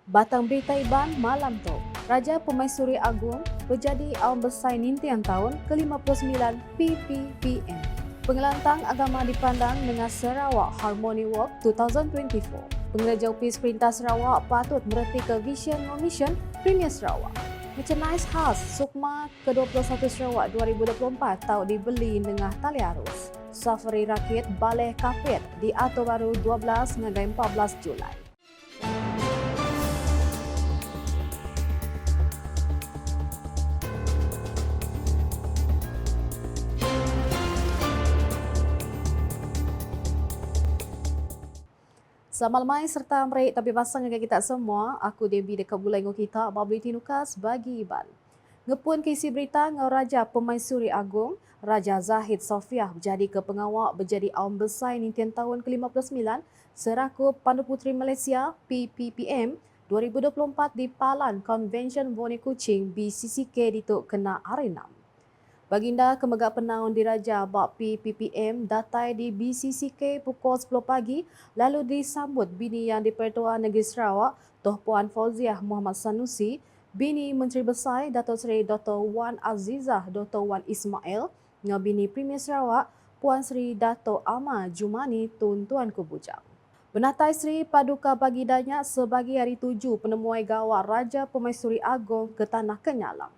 Batang berita Iban malam tu, Raja Pemaisuri Agung berjadi Awam Besar Nintian tahun ke-59 PPPM. Pengelantang agama dipandang dengan Sarawak Harmony Walk 2024. Pengereja Opis Perintah Sarawak patut mereti ke Vision Mission Premier Sarawak. Merchandise khas Sukma ke-21 Sarawak 2024 tahu dibeli dengan tali arus. Safari rakit Balai Kapit diatur baru 12 hingga 14 Julai. Selamat malam serta merik tapi pasang dengan kita semua. Aku Debbie dekat bulan dengan kita babli tinukas bagi Iban. Ngepun ke isi berita ngau Raja Pemaisuri Agung, Raja Zahid Sofiah berjadi ke pengawal berjadi Awam Besar Nintian tahun ke-59 seraku Pandu Puteri Malaysia PPPM 2024 di Palan Convention Bone Kuching BCCK dituk kena hari 6. Baginda Kemegak Penaun Diraja Bak PPPM datai di BCCK pukul 10 pagi lalu disambut bini yang di-Pertua Negeri Sarawak Tuan Puan Fauziah Muhammad Sanusi, bini Menteri Besar Datuk Seri Dr. Wan Azizah Dr. Wan Ismail dengan bini Premier Sarawak Puan Seri Datuk Amar Jumani Tun Tuan Kubujang. Benatai Seri Paduka Bagindanya sebagai hari 7 penemuai gawat Raja Pemaisuri Agung ke Tanah Kenyalang.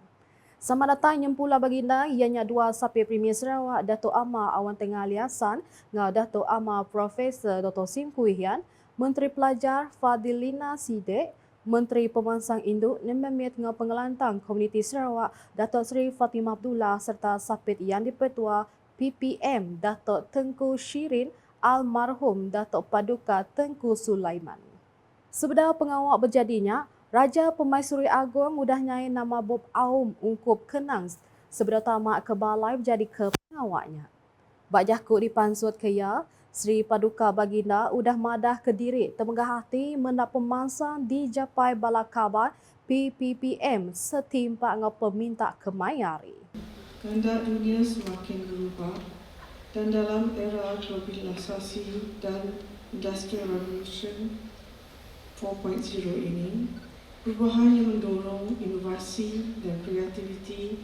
Sama datang nyempula baginda ianya dua sapi Premier Sarawak Datuk Amar Awan Tengah Aliasan dengan Datuk Amar Profesor Dr. Sim Kuihian, Menteri Pelajar Fadilina Sidek, Menteri Pemansang Induk Nememit dengan Pengelantang Komuniti Sarawak Datuk Seri Fatimah Abdullah serta sapit yang dipertua PPM Datuk Tengku Shirin Almarhum Datuk Paduka Tengku Sulaiman. Sebenar pengawal berjadinya, Raja Pemaisuri Agung mudah nyai nama Bob Aum ungkup kenang sebenar tamak ke balai menjadi ke pengawaknya. Bak jakut dipansut ke ya, Seri Paduka Baginda udah madah ke diri temenggah hati mendak pemansang di Japai Bala Khabar PPPM setimpak dengan peminta kemayari. Kehendak dunia semakin berubah dan dalam era globalisasi dan Industrial Revolution 4.0 ini, perubahan yang mendorong inovasi dan kreativiti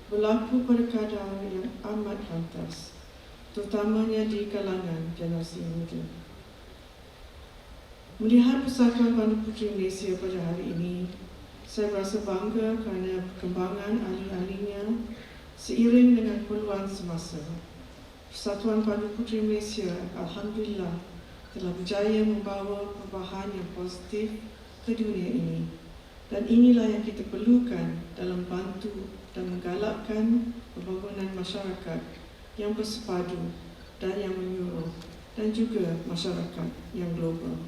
berlaku pada kadar yang amat lantas, terutamanya di kalangan generasi muda. Melihat Persatuan Pandu Puteri Malaysia pada hari ini, saya berasa bangga kerana perkembangan ahli-ahlinya seiring dengan peluang semasa. Persatuan Pandu Puteri Malaysia, Alhamdulillah, telah berjaya membawa perubahan yang positif ke dunia ini. Dan inilah yang kita perlukan dalam bantu dan menggalakkan pembangunan masyarakat yang bersepadu dan yang menyuruh dan juga masyarakat yang global.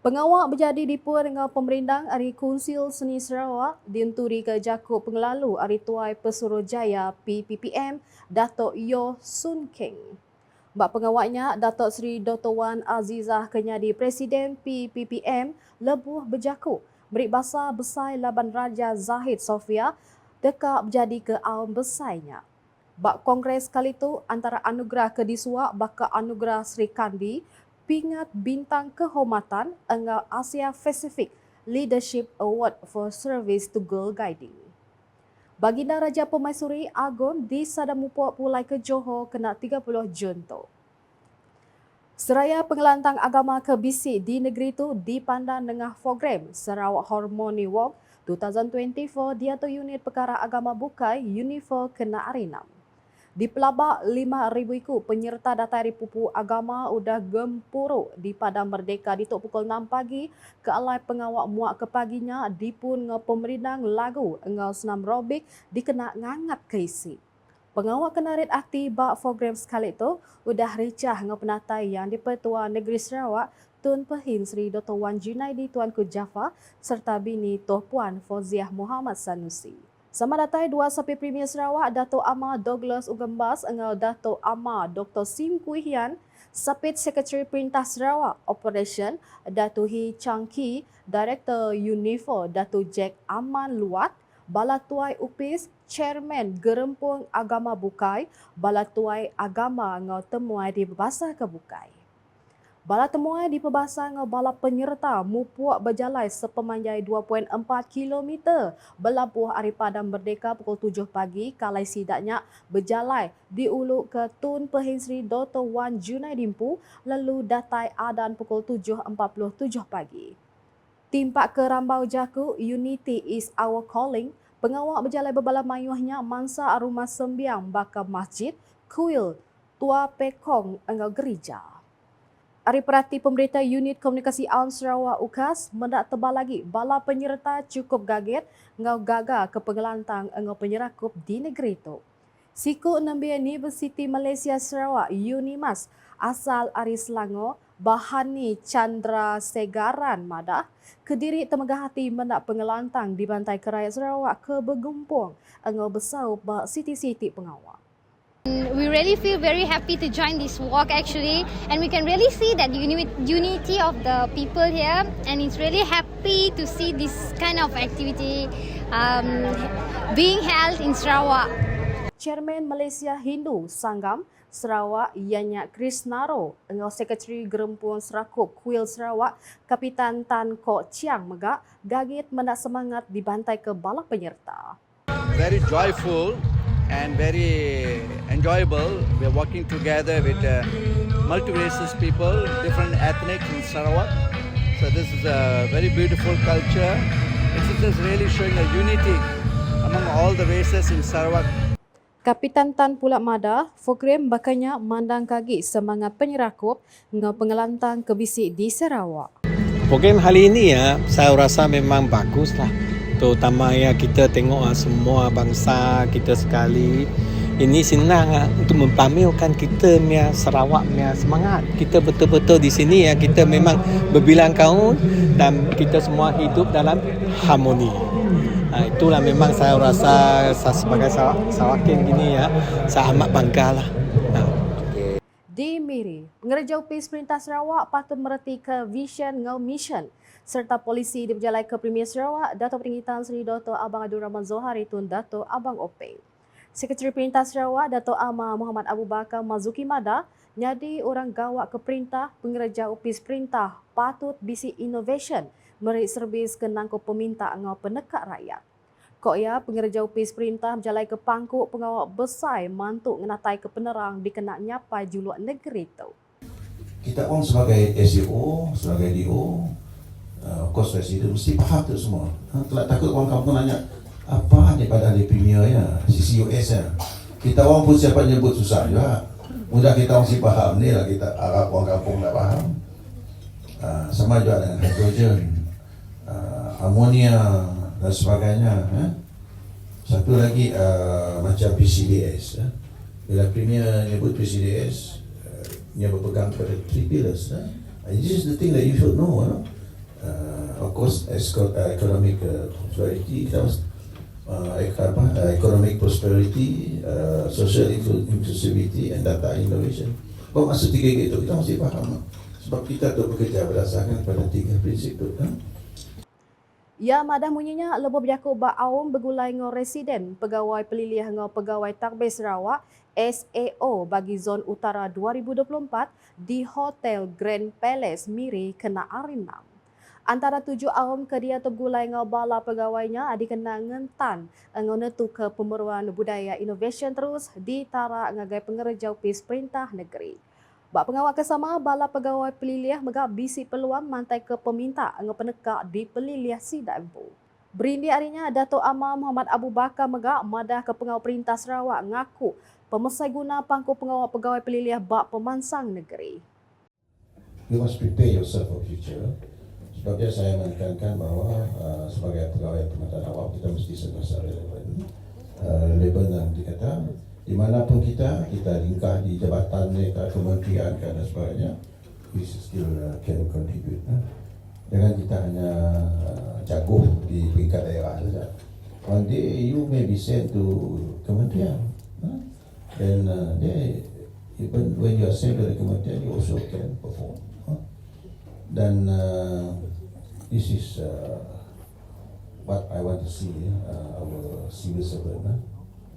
Pengawal berjadi dipur dengan pemerintah Ari Konsil Seni Sarawak diunturi ke Jakub Pengelalu Ari Tuai Pesuruhjaya PPPM Datuk Yo Sun Keng. Bak pengawalnya Datuk Seri Dr. Wan Azizah kenyadi Presiden PPPM lebuh berjakub beri basa besar Laban Raja Zahid Sofiah dekat berjadi ke awam besarnya. Bak Kongres kali itu antara anugerah kedisuak baka anugerah Sri Kandi pingat bintang kehormatan engau Asia Pacific Leadership Award for Service to Girl Guiding. Baginda Raja Pemaisuri Agung di Sadamupok Pulai ke Johor kena 30 Jun tu. Seraya pengelantang agama ke BC di negeri itu dipandang dengan program Sarawak Harmony Walk 2024 diatur unit perkara agama bukai Unifor kena hari 6. Di pelabak 5,000 ikut penyerta data pupu agama udah gempuruk di Padang Merdeka di pukul 6 pagi ke alai pengawak muak ke paginya dipun ngepemerindang lagu engau senam robik dikena ngangat ke isi. Pengawal kenarit akti bak program sekali itu udah ricah dengan penatai yang di-Pertua Negeri Sarawak Tun Pehin Seri Dr. Wan Junaidi Tuanku Jaafar serta bini Tuan Puan Fauziah Muhammad Sanusi. Sama datai dua sapi Premier Sarawak Datuk Amar Douglas Ugembas engau Datuk Amar Dr. Sim Kuihian, Sapit Sekretari Perintah Sarawak Operation Datuk Hee Chang Ki, Director Unifor Datuk Jack Aman Luat, Balatuai Upis, Chairman Gerempung Agama Bukai, Balatuai Agama ngau temuai di Berbasa ke Bukai. Bala temuan di pebasang bala penyerta mupuak berjalai sepemanjai 2.4 km berlabuh hari Padang Merdeka pukul 7 pagi kalai sidaknya berjalai di Ulu ke Tun Pehing Sri Dr. Wan Junai Dimpu lalu datai adan pukul 7.47 pagi. Timpak ke Rambau Jaku, Unity is our calling. Pengawak berjalai berbala mayuhnya mangsa arumah sembiang bakal masjid, kuil, tua pekong engau gereja. Hari Perhati Pemberita Unit Komunikasi Alam Sarawak UKAS mendak tebal lagi bala penyerta cukup gaget ngau gagal ke pengelantang engau penyerakup di negeri itu. Siku Nambia Universiti Malaysia Sarawak UNIMAS asal Ari Selangor Bahani Chandra Segaran Madah Kediri Temegah Hati mendak pengelantang di Bantai Kerajaan Sarawak ke bergumpung engau besau bah siti-siti pengawal. We really feel very happy to join this walk actually, and we can really see that unity of the people here, and it's really happy to see this kind of activity being held in Sarawak. Chairman Malaysia Hindu Sanggam Sarawak Yanyak Krisnaro engau Sekretari Gerempuan Serakup Kuil Sarawak Kapitan Tan Kok Chiang Megak gagit mendak semangat dibantai ke bala penyerta. Very joyful and very enjoyable. We're working together with multi-racist people, different ethnics in Sarawak. So this is a very beautiful culture. It's just really showing a unity among all the races in Sarawak. Kapitan Tan pula Mada, program bakanya mandang kagi semangat penyerakup ngau pengelantang kebisik di Sarawak. Program hari ini ya, saya rasa memang bagus lah. Terutama ya kita tengok semua bangsa kita sekali. Ini senang untuk mempamerkan kita punya Sarawak punya semangat. Kita betul-betul di sini ya, kita memang berbilang kaum dan kita semua hidup dalam harmoni. Itulah memang saya rasa saya sebagai Sarawakian gini ya, saya amat bangga lah. Di Miri, pengerja UPIS Perintah Sarawak patut mereti ke vision ngau mission serta polisi di berjalai ke Premier Sarawak Dato' Peringgitan Seri Dr. Abang Abdul Rahman Zohari Tun Dato' Abang Openg. Sekretari Perintah Sarawak Dato' Amar Muhammad Abu Bakar Mazuki Mada nyadi orang gawak ke perintah pengerja UPIS Perintah patut bisi innovation merik servis ke nangko peminta ngau penekak rakyat. Kok ya pengerja UPIS Perintah berjalai ke pangkuk pengawak besar mantuk ngenatai ke penerang dikenak nyapai juluak negeri itu. Kita pun sebagai SEO, sebagai DO, of course Presiden mesti faham tu semua. Kalau takut orang kampung nanya, apa ni pada hari Premier ya, CCUS ya. Kita orang pun siapa nyebut susah juga. Mudah kita mesti faham ni lah, kita Arab orang kampung tak faham. Sama juga dengan hidrogen, amonia dan sebagainya. Satu lagi macam PCDS. Bila Premier nyebut PCDS, dia berpegang pada 3 pillars. This is the thing that you should know. Of course, economic prosperity, economic prosperity, social inclusivity, and data innovation. Kalau masuk 3 itu, kita mesti faham. Sebab kita tu bekerja berdasarkan pada 3 prinsip itu. Ya madah munyinya lebih berjaku ba'aum bergulai ngau residen pegawai peliliah ngau pegawai takbir Sarawak SAO bagi Zon Utara 2024 di Hotel Grand Palace Miri kena arinam. Antara 7 aum ke dia tergulai ngau bala pegawainya dikena ngentan ngau netu ke pemeruan budaya innovation terus di tara ngagai pengerja UPIS Perintah Negeri. Bak pengawal kesama bala pegawai peliliah megak bisi peluang mantai ke peminta ngau penekak di peliliah Sidampu. Berindi harinya Dato' Amar Muhammad Abu Bakar megak madah ke pengawal Perintah Sarawak ngaku pemesai guna pangku pengawal pegawai peliliah bak pemansang negeri. You must prepare yourself for future. Sebab dia saya menekankan bahawa sebagai pegawai pemerintahan awam kita mesti sentiasa relevan. Relevan yang dikata dimanapun kita lingkar di jabatan mereka, kementerian dan sebagainya, we still can contribute. Jangan kita hanya jago di peringkat daerah saja. One day you may be sent to kementerian. And even when you are sent to the kementerian, you also can perform. Dan this is what I want to see our civil servant.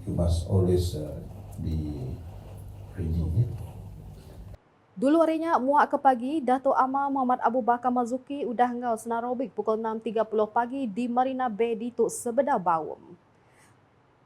You must always be ready. Dulu harinya muak ke pagi, Dato' Amar Muhammad Abu Bakar Mazuki udah ngau senarobik pukul 6.30 pagi di Marina Bay di Tuk Sebedar Bawum.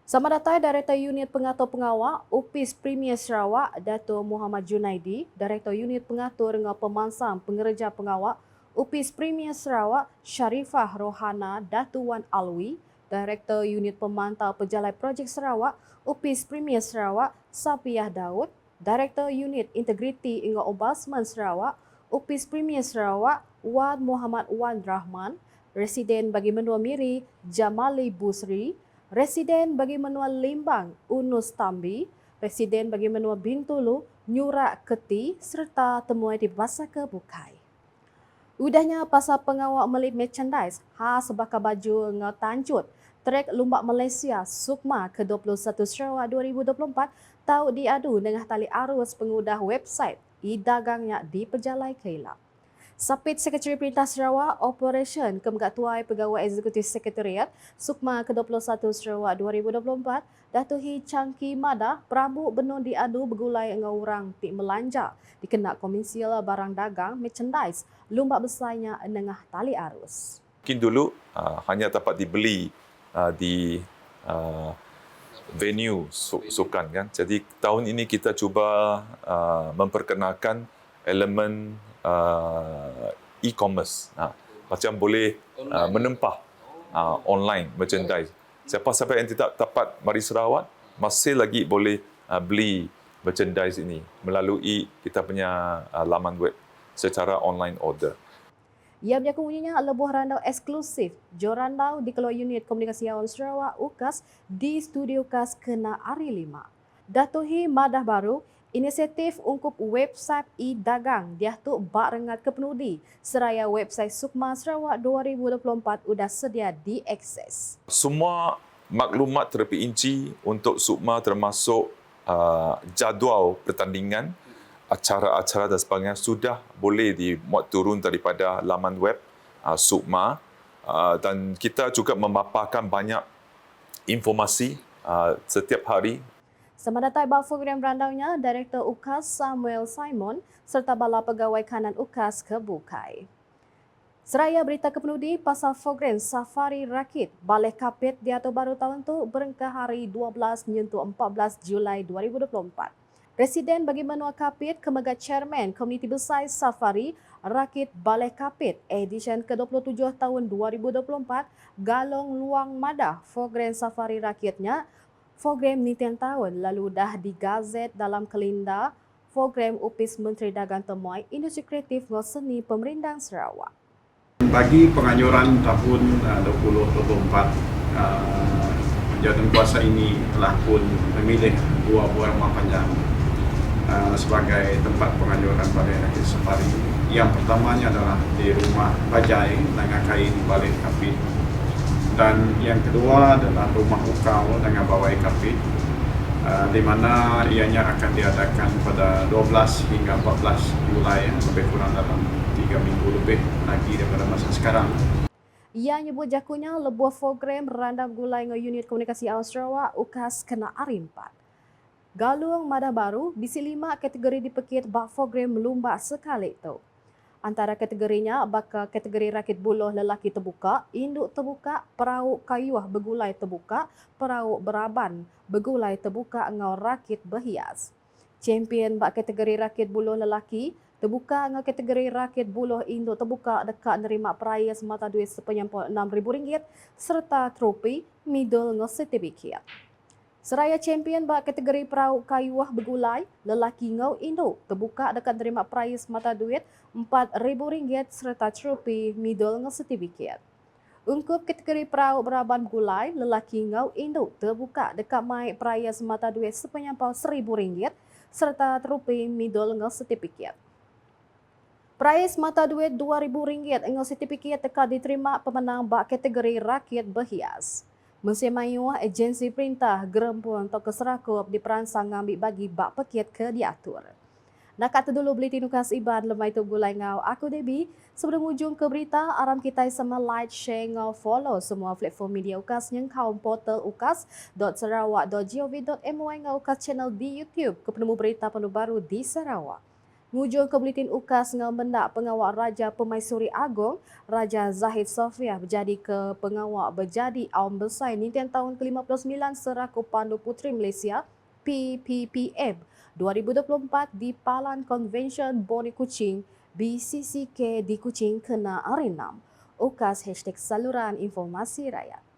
Sama datang Director Unit Pengatur Pengawal UPIS Premier Sarawak, Dato' Muhammad Junaidi, Director Unit Pengatur dengan Pemansang Pengereja Pengawal UPIS Premier Sarawak, Sharifah Rohana Dato' Wan Alwi, Director Unit Pemantau Pejalan Projek Sarawak UPIS Premier Sarawak, Safiah Daud, Director Unit Integriti dengan Ombudsman Sarawak, UPIS Premier Sarawak, Wan Muhammad Wan Rahman, Residen bagi Menua Miri, Jamali Busri, Residen bagi Menua Limbang, Unus Tambi, Residen bagi Menua Bintulu, Nyurak Keti, serta temuai di Basaka Bukai. Udahnya pasal pengawal melit merchandise, khas bakal baju dengan tanjut, trek Lumbak Malaysia Sukma ke-21 Sarawak 2024 tahu diadu dengan tali arus pengudah website e-dagangnya di Pejalai Kelab. Sapit Sekretari Perintah Sarawak Operation Ketua Pegawai Eksekutif Sekretariat Sukma ke-21 Sarawak 2024 Dato' Hi Changki Mada Prabu Benun diadu bergulai dengan orang tik melanja dikenak komersial barang dagang merchandise lumbak besarnya dengan tali arus. Mungkin dulu hanya dapat dibeli di venue sukan kan. Jadi tahun ini kita cuba memperkenalkan elemen e-commerce. Macam boleh menempah online merchandise. Siapa-siapa yang tidak dapat mari Sarawak masih lagi boleh beli merchandise ini melalui kita punya laman web secara online order. Ia berjakunya lebuh randau eksklusif Jorandau di Keluar Unit Komunikasi Awam Sarawak UKAS di Studio KAS Kena Ari 5. Dato' Hi Madah Baru, inisiatif ungkup website e-dagang diatuk bak rengat ke penudi seraya website Sukma Sarawak 2024 sudah sedia diakses. Semua maklumat terperinci untuk Sukma termasuk jadual pertandingan, acara-acara dan sebagainya sudah boleh dimuat turun daripada laman web Sukma dan kita juga memaparkan banyak informasi setiap hari. Sama datang bak program berandaunya Direktur UKAS Samuel Simon serta bala pegawai kanan UKAS ke Bukai. Seraya berita kepenudi pasal program Safari Rakit Balai Kapit di Atur Baru tahun tu berengkah hari 12 menyentuh 14 Julai 2024. Residen bagi Menua Kapit Kemegat Chairman Komuniti Besar Safari Rakit Balai Kapit edisyen ke-27 tahun 2024 Galong Luang Madah program Safari Rakitnya program ni tiang tahun lalu dah digazet dalam kalender program UPIS Menteri Dagang Temuai Industri Kreatif dan Seni Pemerintah Sarawak. Bagi penganjuran tahun 2024 Jawatankuasa ini telah pun memilih dua buah rumah panjang sebagai tempat penganjuran Balai Rakit Safari. Yang pertamanya adalah di Rumah Bajai dengan kain Balai Kapit dan yang kedua adalah Rumah Ukau dengan Bawai Kapit di mana ianya akan diadakan pada 12 hingga 14 Julai lebih kurang dalam 3 minggu lebih lagi daripada masa sekarang. Ia nyebut jakunya lebuh program randam gulai dengan Unit Komunikasi Awam Sarawak UKAS Kena Ari 4. Galung Madah Baru bisi 5 kategori dipekit bak program melumba sekali tu. Antara kategorinya bakal kategori rakit buluh lelaki terbuka, induk terbuka, perauk kayuah bergulai terbuka, perauk beraban bergulai terbuka dengan rakit berhias. Champion bak kategori rakit buluh lelaki terbuka dengan kategori rakit buluh induk terbuka dekat nerima peraya semata duit sepenyampai RM6,000 serta trofi middle dengan sertifikat. Seraya champion bak kategori perauk kayuah bergulai, lelaki ngau induk terbuka dekat nerima prize mata duit RM4,000 serta trofi middle dengan sertifikat. Ungkup kategori perauk beraban bergulai, lelaki ngau induk terbuka dekat mai prize mata duit sepenyampai RM1,000 serta trofi middle dengan sertifikat. Prize mata duit RM2,000 dengan sertifikat dekat diterima pemenang bak kategori rakit berhias. Mesin mayuah agensi perintah gerempun atau keserakup diperansang ngambil bagi bak pekit ke diatur. Nak kata dulu beli tinukas iban lemai tu gulai ngau aku Debbie. Sebelum ujung ke berita, aram kita sama like, share ngau follow semua platform media UKAS yang kaum portal ukas.sarawak.gov.my ngau UKAS channel di YouTube ke penemu berita penuh baru di Sarawak. Ngujung ke buletin UKAS dengan mendak pengawal Raja Pemaisuri Agong, Raja Zahid Sofiah berjadi ke pengawal berjadi Awam Besar Nitian tahun ke-59 Seraku Pandu Puteri Malaysia PPPM 2024 di Palan Convention Boni Kuching BCCK di Kuching kena hari 6. UKAS #Saluran Informasi Rakyat.